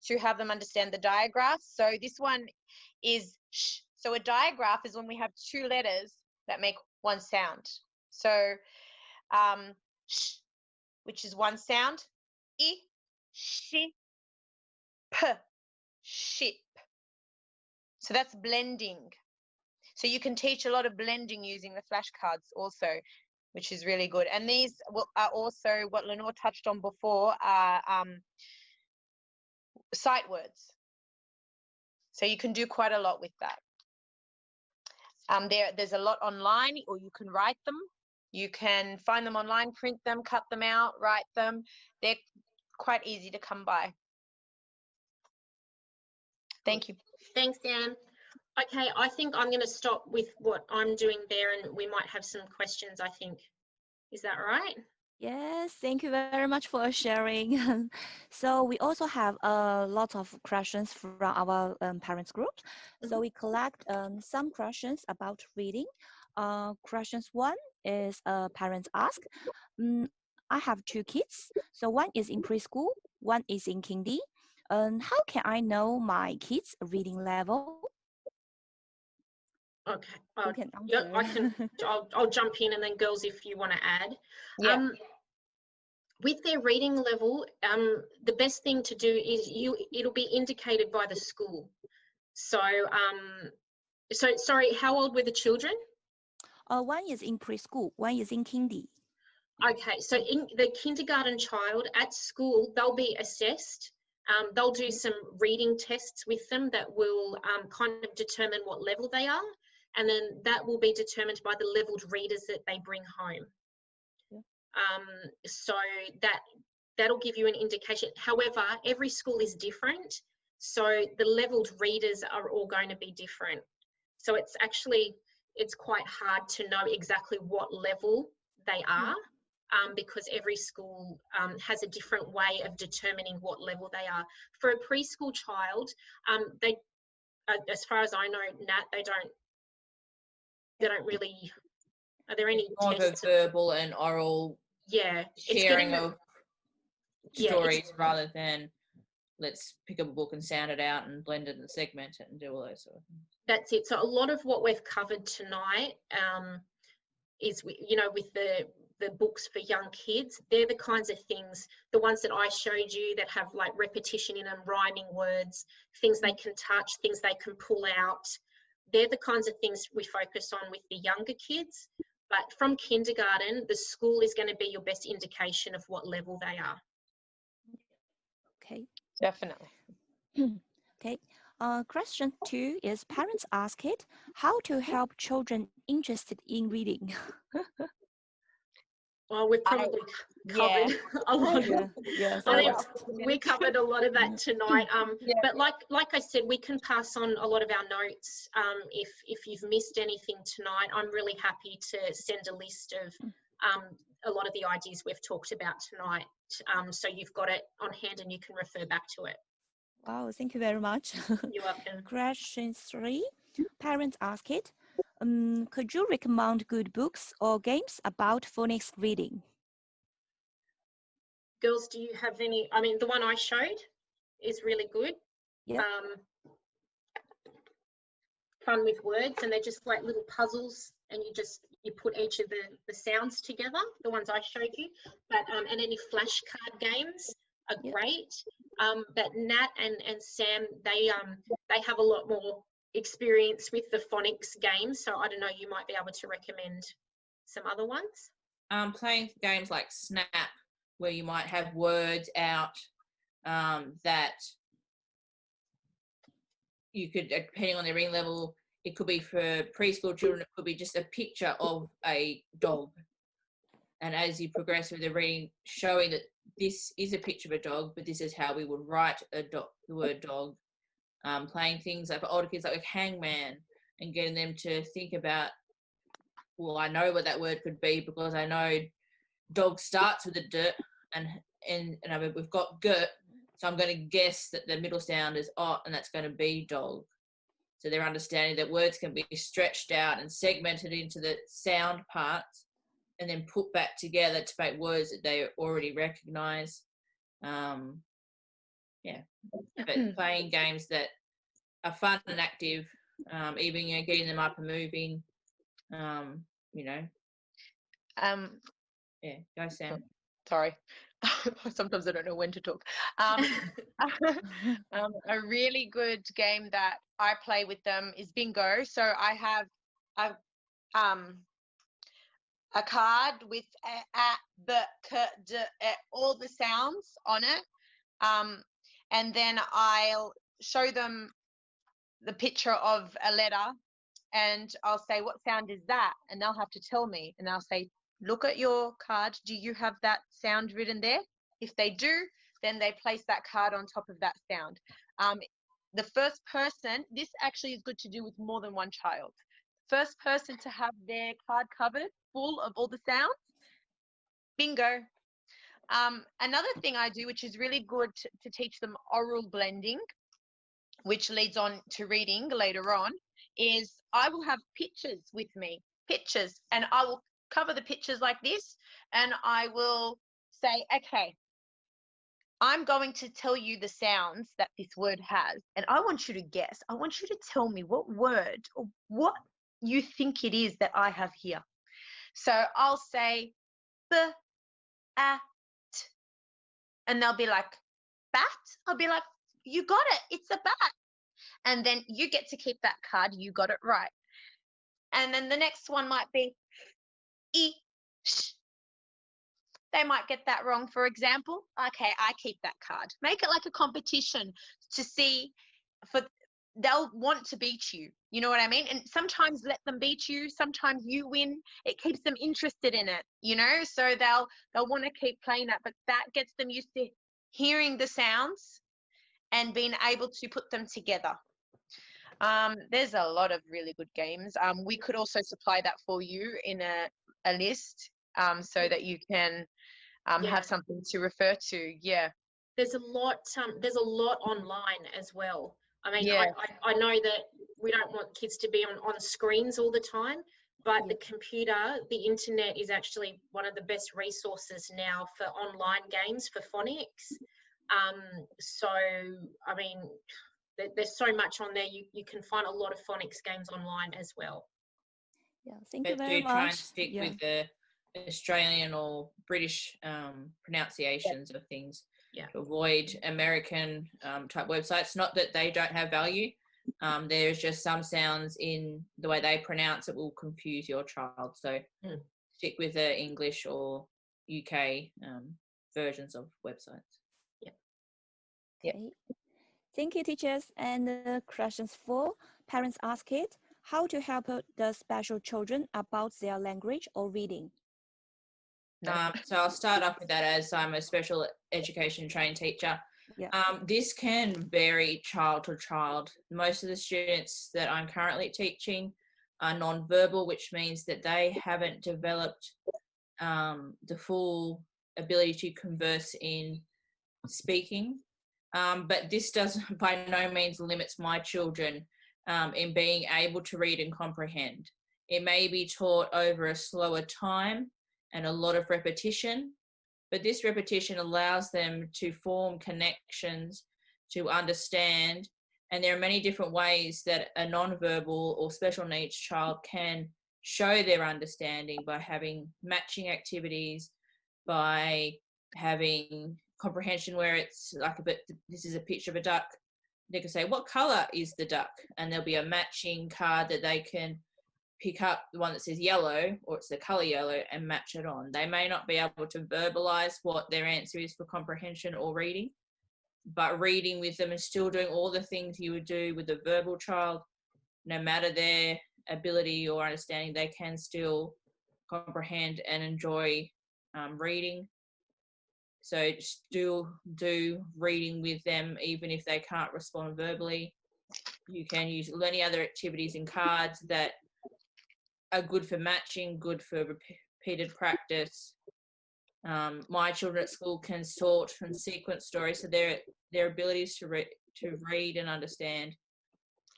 [SPEAKER 3] to have them understand the diagraph. So this one is sh. So a diagraph is when we have two letters that make one sound. So sh, which is one sound, I, shi, p, ship. So that's blending. So you can teach a lot of blending using the flashcards also, which is really good. And these are also what Lenore touched on before, are sight words. So you can do quite a lot with that. There's a lot online, or you can write them. You can find them online, print them, cut them out, write them. They're quite easy to come by. Thank you.
[SPEAKER 4] Thanks, Sam. Okay, I think I'm going to stop with what I'm doing there, and we might have some questions, I think. Is that right?
[SPEAKER 1] Yes, thank you very much for sharing. So we also have a lot of questions from our parents group. So
[SPEAKER 4] Mhm.
[SPEAKER 1] we collect some questions about reading. Questions one is parents ask, I have two kids. So one is in preschool, one is in kindy. How can I know my kids' reading level?
[SPEAKER 4] Okay.
[SPEAKER 1] Who can
[SPEAKER 4] Yep,
[SPEAKER 1] answer?
[SPEAKER 4] I can. I'll jump in, and then girls, if you want to add.
[SPEAKER 3] Yeah.
[SPEAKER 4] With their reading level, the best thing to do is it'll be indicated by the school. So, sorry, how old were the children?
[SPEAKER 1] One is in preschool, one is in kindy.
[SPEAKER 4] Okay, so in the kindergarten child at school, they'll be assessed. They'll do some reading tests with them that will kind of determine what level they are, and then that will be determined by the leveled readers that they bring home.
[SPEAKER 1] Yeah.
[SPEAKER 4] So that'll give you an indication. However, every school is different, so the leveled readers are all going to be different. So it's quite hard to know exactly what level they are. Because every school has a different way of determining what level they are. For a preschool child, they, as far as I know, Nat, they don't really. Are there any
[SPEAKER 2] More of a
[SPEAKER 4] tests?
[SPEAKER 2] verbal and oral
[SPEAKER 4] Yeah, it's
[SPEAKER 2] sharing
[SPEAKER 4] getting.
[SPEAKER 2] of
[SPEAKER 4] Yeah, it's
[SPEAKER 2] stories rather than let's pick up a book and sound it out and blend it and segment it and do all those sort of things.
[SPEAKER 4] that's it. So a lot of what we've covered tonight is, with the books for young kids. They're the kinds of things, the ones that I showed you that have like repetition in them, rhyming words, things they can touch, things they can pull out. They're the kinds of things we focus on with the younger kids. But from kindergarten, the school is going to be your best indication of what level they are.
[SPEAKER 1] Okay.
[SPEAKER 3] Definitely.
[SPEAKER 1] Okay. Question two is parents ask it how to help children interested in reading.
[SPEAKER 4] Well, we've probably
[SPEAKER 3] Yeah.
[SPEAKER 4] covered a lot.
[SPEAKER 1] Yes,
[SPEAKER 4] I
[SPEAKER 1] a
[SPEAKER 4] think
[SPEAKER 1] lot.
[SPEAKER 4] we covered a lot of that tonight.
[SPEAKER 3] Yeah.
[SPEAKER 4] But like I said, we can pass on a lot of our notes. If you've missed anything tonight, I'm really happy to send a list of a lot of the ideas we've talked about tonight. So you've got it on hand and you can refer back to it.
[SPEAKER 1] Wow, thank you very much.
[SPEAKER 4] You're welcome.
[SPEAKER 1] Question three, parents ask it. Could you recommend good books or games about phonics reading?
[SPEAKER 4] Girls, do you have any? I mean, the one I showed is really good.
[SPEAKER 1] Yeah.
[SPEAKER 4] Fun with words, and they're just like little puzzles, and you put each of the sounds together, the ones I showed you. But and any flashcard games are great. But Nat and Sam, they have a lot more experience with the phonics games, so I don't know, you might be able to recommend some other ones.
[SPEAKER 2] Playing games like Snap, where you might have words out that you could, depending on their reading level, it could be for preschool children, it could be just a picture of a dog. And as you progress with the reading, showing that this is a picture of a dog, but this is how we would write the word dog. Playing things like for older kids, like hangman, and getting them to think about, well, I know what that word could be because I know dog starts with a d, and I mean, we've got gert, so I'm going to guess that the middle sound is ot, and that's going to be dog. So they're understanding that words can be stretched out and segmented into the sound parts and then put back together to make words that they already recognise. But playing games that are fun and active, even getting them up and moving, Yeah, go Sam.
[SPEAKER 3] Sorry. Sometimes I don't know when to talk. A really good game that I play with them is bingo. So I have a card with a, b, k, d, e, all the sounds on it. And then I'll show them the picture of a letter and I'll say, what sound is that? And they'll have to tell me, and I'll say, look at your card. Do you have that sound written there? If they do, then they place that card on top of that sound. The first person, this actually is good to do with more than one child. First person to have their card covered full of all the sounds Bingo. Another thing I do, which is really good to teach them oral blending, which leads on to reading later on, is I will have pictures with me, pictures, and I will cover the pictures like this, and I will say, okay, I'm going to tell you the sounds that this word has, and I want you to guess. I want you to tell me what word or what you think it is that I have here. So I'll say bat, and they'll be like, bat? I'll be like, you got it, it's a bat. And then you get to keep that card, you got it right. And then the next one might be sh. They might get that wrong, for example. Okay, I keep that card. Make it like a competition to see, they'll want to beat you. You know what I mean? And sometimes let them beat you. Sometimes you win. It keeps them interested in it, you know? So they'll want to keep playing that, but that gets them used to hearing the sounds and being able to put them together. There's a lot of really good games. We could also supply that for you in a list, so that you can have something to refer to. Yeah.
[SPEAKER 4] There's a lot online as well. I mean,
[SPEAKER 3] Yeah.
[SPEAKER 4] I know that we don't want kids to be on screens all the time, but the computer, the internet is actually one of the best resources now for online games for phonics. So, I mean, there's so much on there. You can find a lot of phonics games online as well.
[SPEAKER 1] Yeah, thank you very
[SPEAKER 2] do
[SPEAKER 1] much.
[SPEAKER 2] try and stick with the Australian or British pronunciations of things.
[SPEAKER 4] Yeah.
[SPEAKER 2] To avoid American type websites. Not that they don't have value. There's just some sounds in the way they pronounce it will confuse your child. So stick with the English or UK versions of websites.
[SPEAKER 1] Okay. Thank you, teachers. And questions 4, parents ask it, how to help the special children about their language or reading?
[SPEAKER 2] So I'll start off with that, as I'm a special education trained teacher.
[SPEAKER 1] Yeah.
[SPEAKER 2] This can vary child to child. Most of the students that I'm currently teaching are non-verbal, which means that they haven't developed the full ability to converse in speaking. But this doesn't by no means limits my children in being able to read and comprehend. It may be taught over a slower time and a lot of repetition, but this repetition allows them to form connections, to understand, and there are many different ways that a non-verbal or special needs child can show their understanding, by having matching activities, by having comprehension where it's like this is a picture of a duck. They can say, what color is the duck? And there'll be a matching card that they can pick up, the one that says yellow, or it's the color yellow, and match it on. They may not be able to verbalize what their answer is for comprehension or reading, but reading with them and still doing all the things you would do with a verbal child, no matter their ability or understanding, they can still comprehend and enjoy reading. So still do reading with them, even if they can't respond verbally. You can use any other activities and cards that are good for matching, good for repeated practice. My children at school can sort and sequence stories, so their abilities to read and understand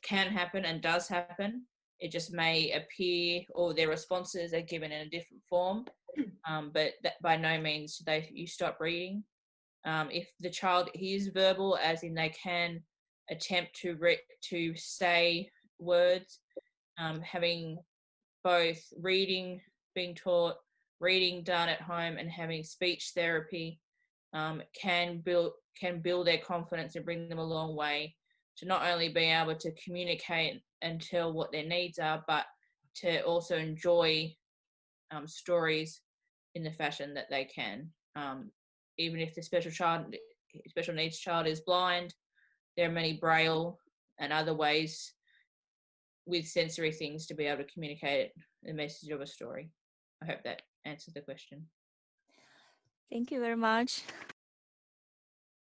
[SPEAKER 2] can happen and does happen. It just may appear, or their responses are given in a different form, but that by no means you stop reading. If the child is verbal, as in they can attempt to say words, having both reading being taught, reading done at home, and having speech therapy can build their confidence and bring them a long way to not only be able to communicate and tell what their needs are, but to also enjoy stories in the fashion that they can. Even if the special needs child is blind, there are many braille and other ways with sensory things to be able to communicate the message of a story. I hope that answers the question.
[SPEAKER 1] Thank you very much.